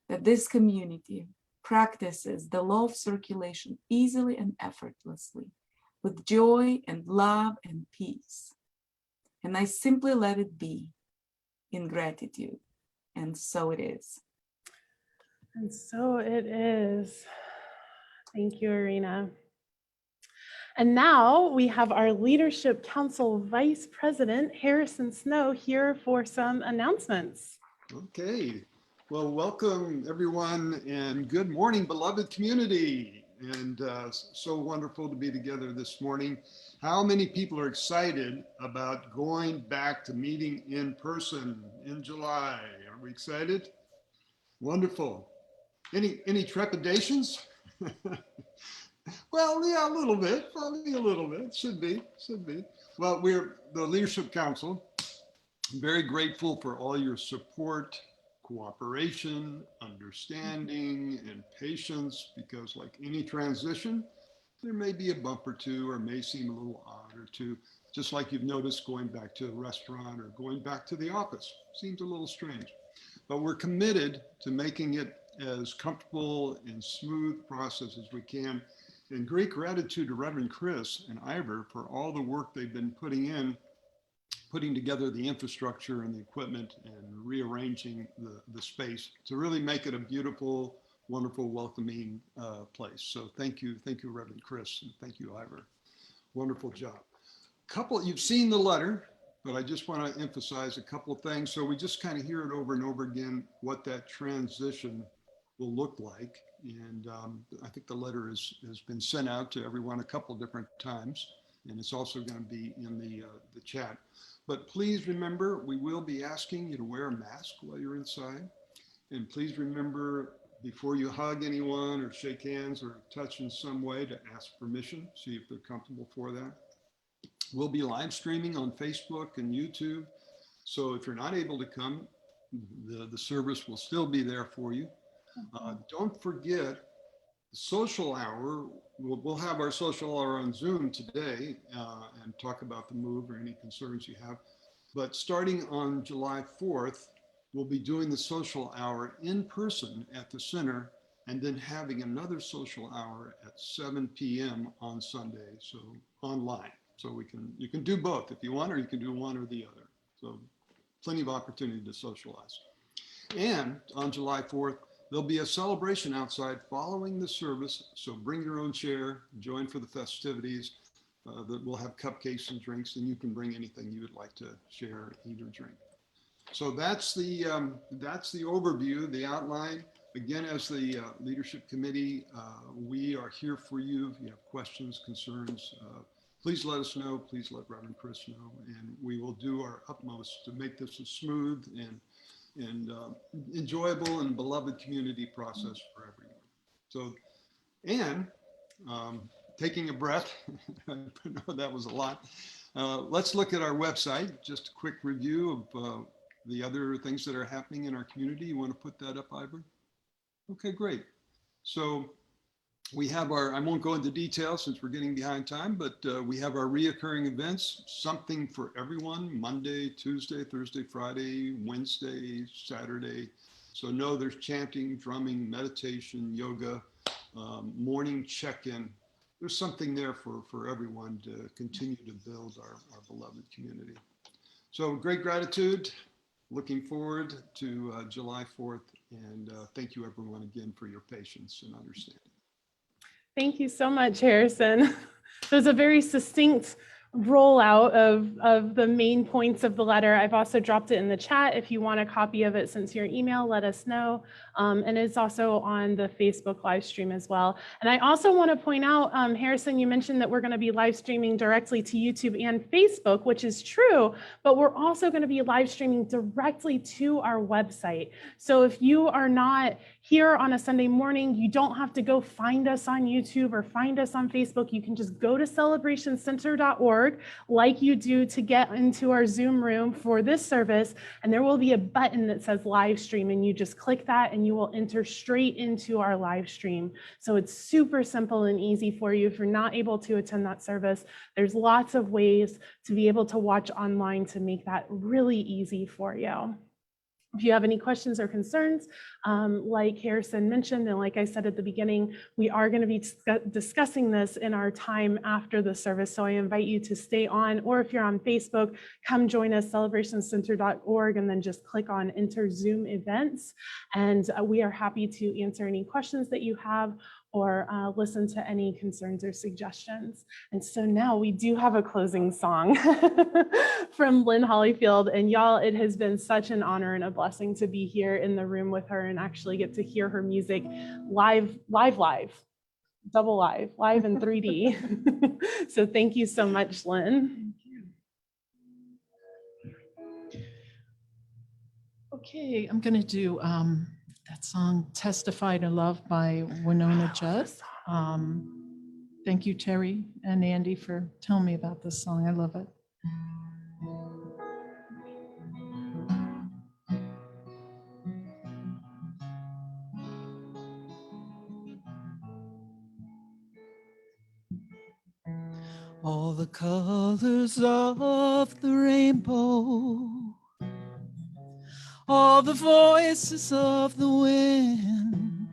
that this community practices the law of circulation easily and effortlessly, with joy and love and peace. And I simply let it be in gratitude. And so it is. And so it is. Thank you, Irina. And now we have our Leadership Council Vice President, Harrison Snow, here for some announcements. Okay, well, welcome everyone and good morning, beloved community. And so wonderful to be together this morning. How many people are excited about going back to meeting in person in July? Are we excited? Wonderful. Any trepidations? Well, yeah, a little bit, probably a little bit, should be. Well, we're the Leadership Council. Very grateful for all your support, cooperation, understanding, and patience, because like any transition, there may be a bump or two, or may seem a little odd or two, just like you've noticed going back to a restaurant or going back to the office. Seems a little strange, but we're committed to making it as comfortable and smooth process as we can. And great gratitude to Reverend Chris and Ivor for all the work they've been putting together the infrastructure and the equipment and rearranging the space to really make it a beautiful, wonderful, welcoming place. So thank you, Reverend Chris, and thank you, Ivor. Wonderful job. You've seen the letter, but I just want to emphasize a couple of things. So we just kind of hear it over and over again, what that transition will look like. And I think the letter has been sent out to everyone a couple different times, and it's also going to be in the chat. But please remember, we will be asking you to wear a mask while you're inside. And please remember, before you hug anyone or shake hands or touch in some way, to ask permission, see if they're comfortable for that. We'll be live streaming on Facebook and YouTube. So if you're not able to come, the service will still be there for you. Don't forget the social hour. We'll have our social hour on Zoom today and talk about the move or any concerns you have. But starting on July 4th, we'll be doing the social hour in person at the center, and then having another social hour at 7 p.m. on Sunday, so online. So you can do both if you want, or you can do one or the other. So plenty of opportunity to socialize. And on July 4th, there'll be a celebration outside following the service. So bring your own chair, join for the festivities. We'll have cupcakes and drinks, and you can bring anything you would like to share, eat or drink. So that's the overview, the outline. Again, as the leadership committee, we are here for you. If you have questions, concerns, please let us know. Please let Reverend Chris know, and we will do our utmost to make this a smooth and enjoyable and beloved community process for everyone. So, and taking a breath, I know that was a lot. Let's look at our website, just a quick review of the other things that are happening in our community. You want to put that up, Ivor? Okay, great. So we have I won't go into detail since we're getting behind time, but we have our reoccurring events, something for everyone, Monday, Tuesday, Thursday, Friday, Wednesday, Saturday. So no, there's chanting, drumming, meditation, yoga, morning check-in. There's something there for everyone to continue to build our beloved community. So great gratitude. Looking forward to July 4th. And thank you everyone again for your patience and understanding. Thank you so much, Harrison. There's a very succinct rollout of the main points of the letter. I've also dropped it in the chat. If you want a copy of it, since your email, let us know. And it's also on the Facebook live stream as well. And I also want to point out, Harrison, you mentioned that we're going to be live streaming directly to YouTube and Facebook, which is true, but we're also going to be live streaming directly to our website. So if you are not here on a Sunday morning, you don't have to go find us on YouTube or find us on Facebook. You can just go to celebrationcenter.org lynn.org, like you do to get into our Zoom room for this service, and there will be a button that says live stream, and you just click that and you will enter straight into our live stream. So it's super simple and easy for you. If you're not able to attend that service, there's lots of ways to be able to watch online to make that really easy for you. If you have any questions or concerns, like Harrison mentioned, and like I said at the beginning, we are going to be discussing this in our time after the service. So I invite you to stay on, or if you're on Facebook, come join us, celebrationcenter.org, and then just click on Enter Zoom Events. And we are happy to answer any questions that you have or listen to any concerns or suggestions. And so now we do have a closing song from Lynn Hollyfield. And y'all, it has been such an honor and a blessing to be here in the room with her and actually get to hear her music live, double live in 3D. So thank you so much, Lynn. Okay, I'm going to do that song Testify to Love by Winona Judd. Thank you, Terry and Andy, for telling me about this song. I love it. All the colors of the rainbow, all the voices of the wind,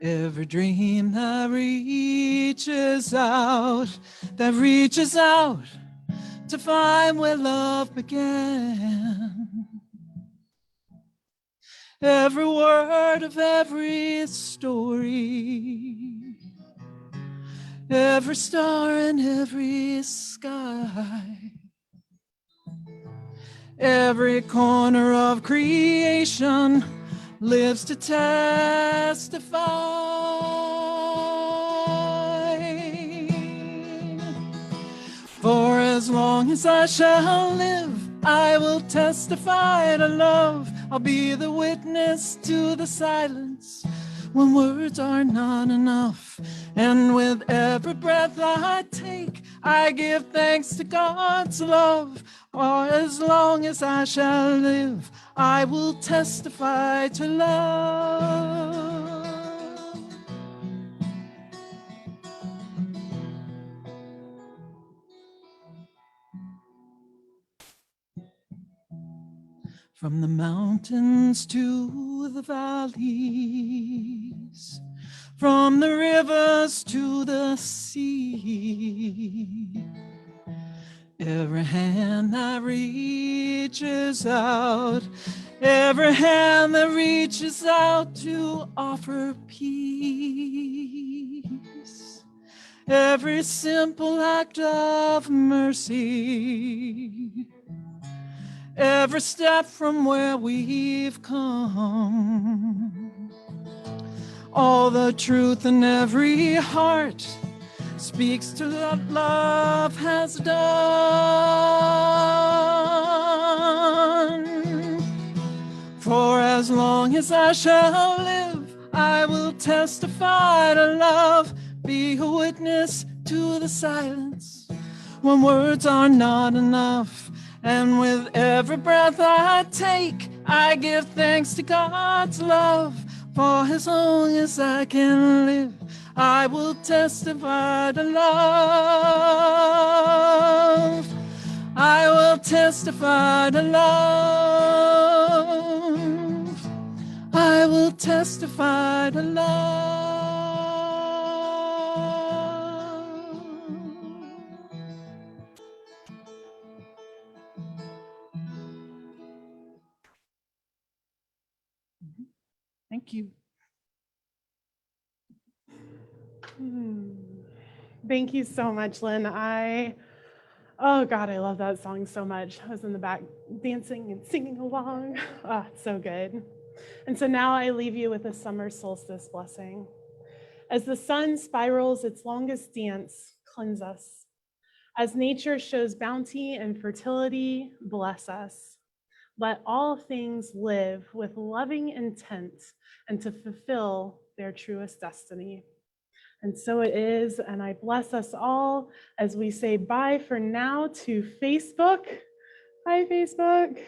every dream that reaches out to find where love began. Every word of every story, every star in every sky, every corner of creation lives to testify. For as long as I shall live, I will testify to love. I'll be the witness to the silence when words are not enough. And with every breath I take, I give thanks to God's love. For as long as I shall live, I will testify to love. From the mountains to the valleys, from the rivers to the sea, every hand that reaches out, every hand that reaches out to offer peace, every simple act of mercy, every step from where we've come, all the truth in every heart speaks to what love has done. For as long as I shall live, I will testify to love, be a witness to the silence when words are not enough. And with every breath I take, I give thanks to God's love. For as long as I can live, I will testify to love. I will testify to love. I will testify to love. Thank you. Thank you so much, Lynn. Oh God, I love that song so much. I was in the back dancing and singing along. Oh, it's so good. And so now I leave you with a summer solstice blessing. As the sun spirals its longest dance, cleanse us. As nature shows bounty and fertility, bless us. Let all things live with loving intent and to fulfill their truest destiny. And so it is. And I bless us all as we say bye for now to Facebook. Bye, Facebook.